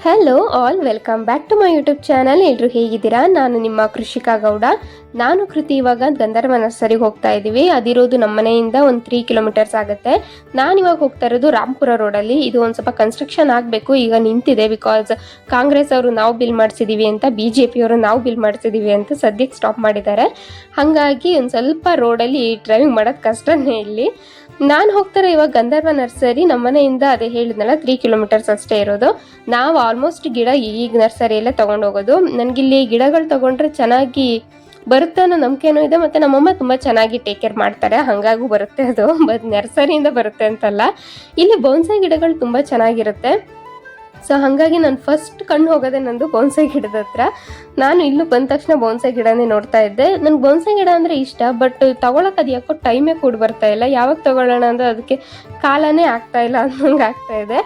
Hello all, welcome back to my YouTube channel. ಎಲ್ಲರೂ ಹೇಗಿದ್ದೀರಾ? ನಾನು ನಿಮ್ಮ ಕೃಷಿಕಾ ಗೌಡ. ನಾನು ಕೃತಿ ಇವಾಗ ಗಂಧರ್ವ ನರ್ಸರಿಗೆ ಹೋಗ್ತಾ ಇದ್ದೀವಿ. ಅದಿರೋದು ನಮ್ಮ ಮನೆಯಿಂದ ಒಂದು 3 ಕಿಲೋಮೀಟರ್ಸ್ ಆಗುತ್ತೆ. ನಾನು ಇವಾಗ ಹೋಗ್ತಾ ಇರೋದು ರಾಂಪುರ ರೋಡಲ್ಲಿ. ಇದು ಒಂದು ಸ್ವಲ್ಪ ಕನ್ಸ್ಟ್ರಕ್ಷನ್ ಆಗಬೇಕು, ಈಗ ನಿಂತಿದೆ. ಬಿಕಾಸ್ ಕಾಂಗ್ರೆಸ್ ಅವರು ನಾವು ಬಿಲ್ ಮಾಡಿಸಿದೀವಿ ಅಂತ, BJP ಅವರು ನಾವು ಬಿಲ್ ಮಾಡಿಸಿದೀವಿ ಅಂತ ಸದ್ಯಕ್ಕೆ ಸ್ಟಾಪ್ ಮಾಡಿದ್ದಾರೆ. ಹಾಗಾಗಿ ಒಂದು ಸ್ವಲ್ಪ ರೋಡಲ್ಲಿ ಡ್ರೈವಿಂಗ್ ಮಾಡೋದು ಕಷ್ಟನೇ ಇಲ್ಲಿ. ನಾನು ಹೋಗ್ತಾರೆ ಇವಾಗ ಗಂಧರ್ವ ನರ್ಸರಿ. ನಮ್ಮ ಮನೆಯಿಂದ ಅದೇ ಹೇಳಿದ್ನಲ್ಲ 3 ಕಿಲೋಮೀಟರ್ಸ್ ಅಷ್ಟೇ ಇರೋದು. ನಾವು ಆಲ್ಮೋಸ್ಟ್ ಗಿಡ ಈಗ ನರ್ಸರಿಯಲ್ಲೇ ತೊಗೊಂಡೋಗೋದು. ನನಗಿಲ್ಲಿ ಗಿಡಗಳು ತೊಗೊಂಡ್ರೆ ಚೆನ್ನಾಗಿ ಬರುತ್ತೆ ಅನ್ನೋ ನಂಬಿಕೆನೂ ಇದೆ. ಮತ್ತು ನಮ್ಮಮ್ಮ ತುಂಬ ಚೆನ್ನಾಗಿ ಟೇಕ್ ಕೇರ್ ಮಾಡ್ತಾರೆ, ಹಾಗಾಗೂ ಬರುತ್ತೆ ಅದು. ನರ್ಸರಿಯಿಂದ ಬರುತ್ತೆ ಅಂತಲ್ಲ, ಇಲ್ಲಿ ಬೌನ್ಸಾಯಿ ಗಿಡಗಳು ತುಂಬ ಚೆನ್ನಾಗಿರುತ್ತೆ. ಸೊ ಹಾಗಾಗಿ ನಾನು ಫಸ್ಟ್ ಕಣ್ಣು ಹೋಗೋದೆ ನಂದು ಬೌನ್ಸಾಯಿ ಗಿಡದ ಹತ್ರ. ನಾನು ಇಲ್ಲೂ ಬಂದ ತಕ್ಷಣ ಬೌನ್ಸಾಯಿ ಗಿಡನೇ ನೋಡ್ತಾ ಇದ್ದೆ. ನನಗೆ ಬೌನ್ಸಾಯಿ ಗಿಡ ಅಂದರೆ ಇಷ್ಟ, ಬಟ್ ತೊಗೊಳಕ್ಕೆ ಅದು ಯಾಕೋ ಟೈಮೇ ಕೂಡ ಬರ್ತಾ ಇಲ್ಲ. ಯಾವಾಗ ತೊಗೊಳ್ಳೋಣ ಅಂದರೆ ಅದಕ್ಕೆ ಕಾಲನೇ ಆಗ್ತಾ ಇಲ್ಲ ಅನ್ನೋಂಗೆ ಆಗ್ತಾ ಇದೆ.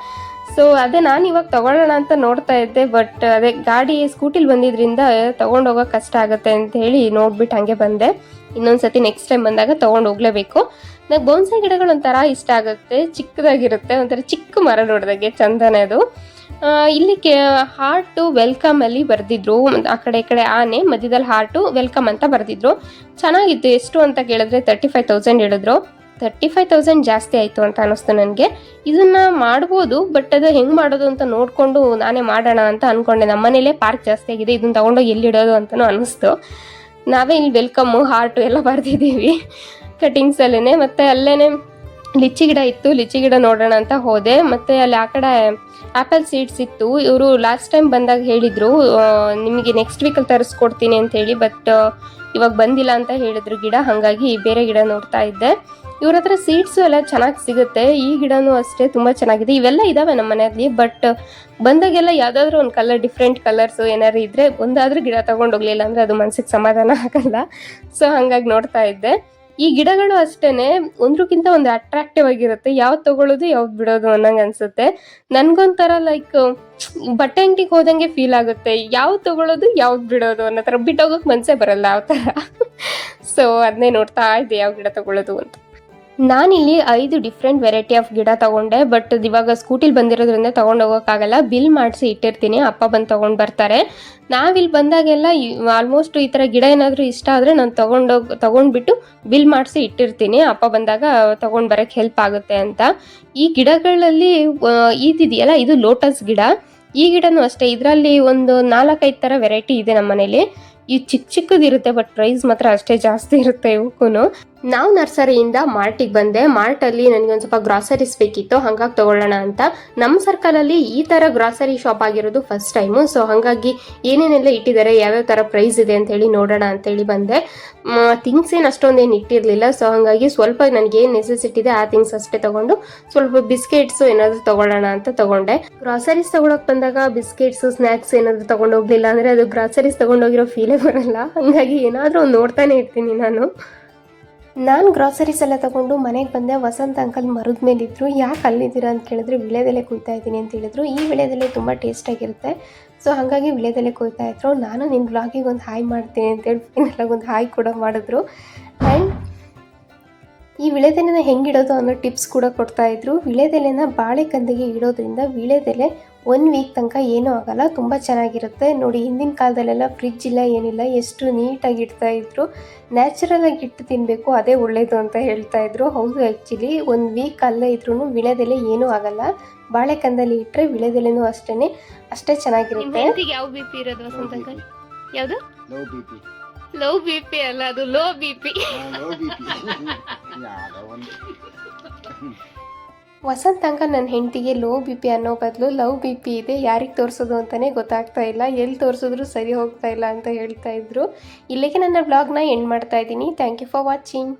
ಸೊ ಅದೇ ನಾನು ಇವಾಗ ತೊಗೊಳ್ಳೋಣ ಅಂತ ನೋಡ್ತಾ ಇದ್ದೆ, ಬಟ್ ಅದೇ ಗಾಡಿ ಸ್ಕೂಟಿಲಿ ಬಂದಿದ್ರಿಂದ ತೊಗೊಂಡೋಗೋಕೆ ಕಷ್ಟ ಆಗುತ್ತೆ ಅಂತ ಹೇಳಿ ನೋಡ್ಬಿಟ್ಟು ಹಾಗೆ ಬಂದೆ. ಇನ್ನೊಂದ್ಸತಿ ನೆಕ್ಸ್ಟ್ ಟೈಮ್ ಬಂದಾಗ ತೊಗೊಂಡು ಹೋಗ್ಲೇಬೇಕು. ನನಗೆ ಬೌನ್ಸಾಯಿ ಗಿಡಗಳು ಒಂಥರ ಇಷ್ಟ ಆಗುತ್ತೆ, ಚಿಕ್ಕದಾಗಿರುತ್ತೆ, ಒಂಥರ ಚಿಕ್ಕ ಮರ ನೋಡಿದಾಗೆ ಚಂದನೇ ಅದು. ಇಲ್ಲಿ ಹಾರ್ಟು ವೆಲ್ಕಮ್ ಅಲ್ಲಿ ಬರೆದಿದ್ರು, ಆ ಕಡೆ ಈ ಕಡೆ ಆನೆ, ಮಧ್ಯದಲ್ಲಿ ಹಾರ್ಟು ವೆಲ್ಕಮ್ ಅಂತ ಬರೆದಿದ್ರು. ಚೆನ್ನಾಗಿತ್ತು. ಎಷ್ಟು ಅಂತ ಕೇಳಿದ್ರೆ 35,000 ಹೇಳಿದ್ರು. 35,000 ಜಾಸ್ತಿ ಆಯಿತು ಅಂತ ಅನ್ನಿಸ್ತು ನನಗೆ. ಇದನ್ನ ಮಾಡ್ಬೋದು, ಬಟ್ ಅದು ಹೆಂಗೆ ಮಾಡೋದು ಅಂತ ನೋಡಿಕೊಂಡು ನಾನೇ ಮಾಡೋಣ ಅಂತ ಅಂದ್ಕೊಂಡೆ. ನಮ್ಮ ಮನೇಲೇ ಪಾರ್ಕ್ ಜಾಸ್ತಿ ಆಗಿದೆ, ಇದನ್ನ ತೊಗೊಂಡೋಗಿ ಎಲ್ಲಿಡೋದು ಅಂತಲೂ ಅನ್ನಿಸ್ತು. ನಾವೇ ಇಲ್ಲಿ ವೆಲ್ಕಮ್ಮು ಹಾರ್ಟು ಎಲ್ಲ ಬರೆದಿದ್ದೀವಿ ಕಟಿಂಗ್ಸಲ್ಲೇ. ಮತ್ತು ಅಲ್ಲೇ ಲಿಚ್ಚಿ ಗಿಡ ಇತ್ತು, ಲಿಚ್ಚಿ ಗಿಡ ನೋಡೋಣ ಅಂತ ಹೋದೆ. ಮತ್ತು ಅಲ್ಲಿ ಆ ಕಡೆ ಆ್ಯಪಲ್ ಸೀಡ್ಸ್ ಇತ್ತು. ಇವರು ಲಾಸ್ಟ್ ಟೈಮ್ ಬಂದಾಗ ಹೇಳಿದರು ನಿಮಗೆ ನೆಕ್ಸ್ಟ್ ವೀಕಲ್ಲಿ ತರಿಸ್ಕೊಡ್ತೀನಿ ಅಂತ ಹೇಳಿ, ಬಟ್ ಇವಾಗ ಬಂದಿಲ್ಲ ಅಂತ ಹೇಳಿದ್ರು ಗಿಡ. ಹಾಗಾಗಿ ಬೇರೆ ಗಿಡ ನೋಡ್ತಾ ಇದ್ದೆ. ಇವ್ರ ಹತ್ರ ಸೀಡ್ಸು ಎಲ್ಲ ಚೆನ್ನಾಗಿ ಸಿಗುತ್ತೆ. ಈ ಗಿಡನೂ ಅಷ್ಟೇ ತುಂಬ ಚೆನ್ನಾಗಿದೆ. ಇವೆಲ್ಲ ಇದ್ದಾವೆ ನಮ್ಮ ಮನೆಯಲ್ಲಿ, ಬಟ್ ಬಂದಾಗೆಲ್ಲ ಯಾವುದಾದ್ರೂ ಒಂದು ಕಲರ್, ಡಿಫ್ರೆಂಟ್ ಕಲರ್ಸು ಏನಾದ್ರು ಇದ್ದರೆ ಒಂದಾದ್ರೂ ಗಿಡ ತೊಗೊಂಡೋಗ್ಲಿಲ್ಲ ಅಂದರೆ ಅದು ಮನಸ್ಸಿಗೆ ಸಮಾಧಾನ ಆಗಲ್ಲ. ಸೊ ಹಾಗಾಗಿ ನೋಡ್ತಾ ಇದ್ದೆ. ಈ ಗಿಡಗಳು ಅಷ್ಟೇನೆ ಒಂದ್ರಕ್ಕಿಂತ ಒಂದು ಅಟ್ರಾಕ್ಟಿವ್ ಆಗಿರುತ್ತೆ. ಯಾವ್ದು ತಗೊಳ್ಳೋದು ಯಾವ್ದು ಬಿಡೋದು ಅನ್ನಂಗೆ ಅನ್ಸುತ್ತೆ. ನನ್ಗೊಂಥರ ಲೈಕ್ ಬಟ್ಟೆ ಅಂಗಡಿಗೆ ಹೋದಂಗೆ ಫೀಲ್ ಆಗುತ್ತೆ. ಯಾವ್ದು ತಗೊಳ್ಳೋದು ಯಾವ್ದು ಬಿಡೋದು ಅನ್ನೋ ಥರ, ಬಿಟ್ಟೋಗೋಕೆ ಮನಸ್ಸೇ ಬರಲ್ಲ ಆ ಥರ. ಸೊ ಅದನ್ನೇ ನೋಡ್ತಾ ಇದ್ದೆ ಯಾವ ಗಿಡ ತಗೊಳ್ಳೋದು ಅಂತ. ನಾನಿಲ್ಲಿ 5 ಡಿಫ್ರೆಂಟ್ ವೆರೈಟಿ ಆಫ್ ಗಿಡ ತೊಗೊಂಡೆ, ಬಟ್ ಇವಾಗ ಸ್ಕೂಟಿಲಿ ಬಂದಿರೋದ್ರಿಂದ ತೊಗೊಂಡು ಹೋಗೋಕ್ಕಾಗಲ್ಲ. ಬಿಲ್ ಮಾಡಿಸಿ ಇಟ್ಟಿರ್ತೀನಿ, ಅಪ್ಪ ಬಂದು ತೊಗೊಂಡು ಬರ್ತಾರೆ. ನಾವಿಲ್ಲಿ ಬಂದಾಗೆಲ್ಲ ಆಲ್ಮೋಸ್ಟ್ ಈ ಥರ ಗಿಡ ಏನಾದರೂ ಇಷ್ಟ ಆದರೆ ನಾನು ತೊಗೊಂಡ್ಬಿಟ್ಟು ಬಿಲ್ ಮಾಡಿಸಿ ಇಟ್ಟಿರ್ತೀನಿ. ಅಪ್ಪ ಬಂದಾಗ ತೊಗೊಂಡು ಬರೋಕ್ಕೆ ಹೆಲ್ಪ್ ಆಗುತ್ತೆ ಅಂತ. ಈ ಗಿಡಗಳಲ್ಲಿ ಇದಿದೆಯಲ್ಲ, ಇದು ಲೋಟಸ್ ಗಿಡ. ಈ ಗಿಡನೂ ಅಷ್ಟೇ, ಇದರಲ್ಲಿ ಒಂದು 4-5 ಥರ ವೆರೈಟಿ ಇದೆ ನಮ್ಮ ಮನೇಲಿ. ಈ ಚಿಕ್ಕದಿರುತ್ತೆ, ಬಟ್ ಪ್ರೈಸ್ ಮಾತ್ರ ಅಷ್ಟೇ ಜಾಸ್ತಿ ಇರುತ್ತೆ ಇವಕ್ಕೂ. ನಾವು ನರ್ಸರಿಯಿಂದ ಮಾರ್ಟಿಗೆ ಬಂದೆ. ಮಾರ್ಟಲ್ಲಿ ನನಗೆ ಒಂದು ಸ್ವಲ್ಪ ಗ್ರಾಸರೀಸ್ ಬೇಕಿತ್ತು, ಹಾಗಾಗಿ ತೊಗೊಳ್ಳೋಣ ಅಂತ. ನಮ್ಮ ಸರ್ಕಲಲ್ಲಿ ಈ ಥರ ಗ್ರಾಸರಿ ಶಾಪ್ ಆಗಿರೋದು ಫಸ್ಟ್ ಟೈಮು. ಸೊ ಹಾಗಾಗಿ ಏನೇನೆಲ್ಲ ಇಟ್ಟಿದ್ದಾರೆ, ಯಾವ್ಯಾವ ಥರ ಪ್ರೈಸ್ ಇದೆ ಅಂತ ಹೇಳಿ ನೋಡೋಣ ಅಂತೇಳಿ ಬಂದೆ. ಥಿಂಗ್ಸ್ ಏನು ಅಷ್ಟೊಂದೇನು ಇಟ್ಟಿರಲಿಲ್ಲ. ಸೊ ಹಾಗಾಗಿ ಸ್ವಲ್ಪ ನನಗೆ ಏನು ನೆಸೆಸಿಟಿ ಇದೆ ಆ ಥಿಂಗ್ಸ್ ಅಷ್ಟೇ ತೊಗೊಂಡು, ಸ್ವಲ್ಪ ಬಿಸ್ಕೆಟ್ಸು ಏನಾದರೂ ತೊಗೊಳ್ಳೋಣ ಅಂತ ತೊಗೊಂಡೆ. ಗ್ರಾಸರೀಸ್ ತೊಗೊಳಕ್ಕೆ ಬಂದಾಗ ಬಿಸ್ಕೆಟ್ಸು, ಸ್ನ್ಯಾಕ್ಸ್ ಏನಾದರೂ ತೊಗೊಂಡು ಹೋಗ್ಲಿಲ್ಲ ಅಂದರೆ ಅದು ಗ್ರಾಸರೀಸ್ ತೊಗೊಂಡೋಗಿರೋ ಫೀಲೇ ಬರಲ್ಲ. ಹಾಗಾಗಿ ಏನಾದರೂ ಒಂದು ನೋಡ್ತಾನೆ ಇರ್ತೀನಿ ನಾನು ಗ್ರಾಸರೀಸ್ ಎಲ್ಲ ತೊಗೊಂಡು ಮನೆಗೆ ಬಂದೆ. ವಸಂತ್ ಅಂಕಲ್ ಮರದ ಮೇಲಿದ್ದರು. ಯಾಕೆ ಅಲ್ಲಿದ್ದೀರಾ ಅಂತ ಕೇಳಿದ್ರೆ ವಿಳೆದೆಲೆ ಕೊಯ್ತಾ ಇದ್ದೀನಿ ಅಂತ ಹೇಳಿದ್ರು. ಈ ವಿಳೆದೆಲೆ ತುಂಬ ಟೇಸ್ಟಾಗಿರುತ್ತೆ. ಸೊ ಹಾಗಾಗಿ ವಿಳೆದೆಲೆ ಕೊಯ್ತಾ ಇದ್ರು. ನಾನು ನಿಮ್ಮ ಬ್ಲಾಗಿಗೆ ಒಂದು ಹಾಯ್ ಮಾಡ್ತೀನಿ ಅಂತೇಳಿ ಫೈನಲಾಗಿ ಒಂದು ಹಾಯ್ ಕೂಡ ಮಾಡಿದ್ರು. ಆ್ಯಂಡ್ ಈ ವಿಳೆದೆಲೆನ ಹೆಂಗಿಡೋದು ಅನ್ನೋ ಟಿಪ್ಸ್ ಕೂಡ ಕೊಡ್ತಾಯಿದ್ರು. ವಿಳೆದೆಲೆನ ಬಾಳೆಕಂದಿಗೆ ಇಡೋದ್ರಿಂದ ವಿಳೆದೆಲೆ 1 ವೀಕ್ ತನಕ ಏನೂ ಆಗಲ್ಲ, ತುಂಬ ಚೆನ್ನಾಗಿರುತ್ತೆ. ನೋಡಿ, ಹಿಂದಿನ ಕಾಲದಲ್ಲೆಲ್ಲ ಫ್ರಿಜ್ ಇಲ್ಲ, ಏನಿಲ್ಲ, ಎಷ್ಟು ನೀಟಾಗಿ ಇಡ್ತಾಯಿದ್ರು. ನ್ಯಾಚುರಲಾಗಿ ಇಟ್ಟು ತಿನ್ನಬೇಕು, ಅದೇ ಒಳ್ಳೆಯದು ಅಂತ ಹೇಳ್ತಾಯಿದ್ರು. ಹೌದು, ಆ್ಯಕ್ಚುಲಿ 1 ವೀಕ್ ಅಲ್ಲೇ ಇದ್ರೂ ವಿಳೆದೆಲೆ ಏನೂ ಆಗಲ್ಲ. ಬಾಳೆಕಂದಲ್ಲಿ ಇಟ್ಟರೆ ವಿಳೆದೆಲೆನೂ ಅಷ್ಟೇ ಚೆನ್ನಾಗಿರುತ್ತೆ. ಯಾವ ಬಿ ಪಿ ಇರೋದು ವಸಂತ ಅಂಕಲ್? ಯಾವುದು? ಲೋ ಬಿ ಪಿ ಅಲ್ಲ, ಅದು ಲೋ ಬಿ ಪಿ. ವಸಂತ ಅಂಕಲ್ ನನ್ನ ಹೆಂಡತಿಗೆ ಲೋ ಬಿ ಪಿ ಅನ್ನೋ ಬದಲು ಲವ್ ಬಿ ಪಿ ಇದೆ, ಯಾರಿಗೆ ತೋರಿಸೋದು ಅಂತಲೇ ಗೊತ್ತಾಗ್ತಾ ಇಲ್ಲ, ಎಲ್ಲಿ ತೋರಿಸಿದ್ರು ಸರಿ ಹೋಗ್ತಾ ಇಲ್ಲ ಅಂತ ಹೇಳ್ತಾ ಇದ್ರು. ಇಲ್ಲಿಗೆ ನನ್ನ ವ್ಲಾಗ್ನ ಎಂಡ್ ಮಾಡ್ತಾ ಇದ್ದೀನಿ. Thank you for watching.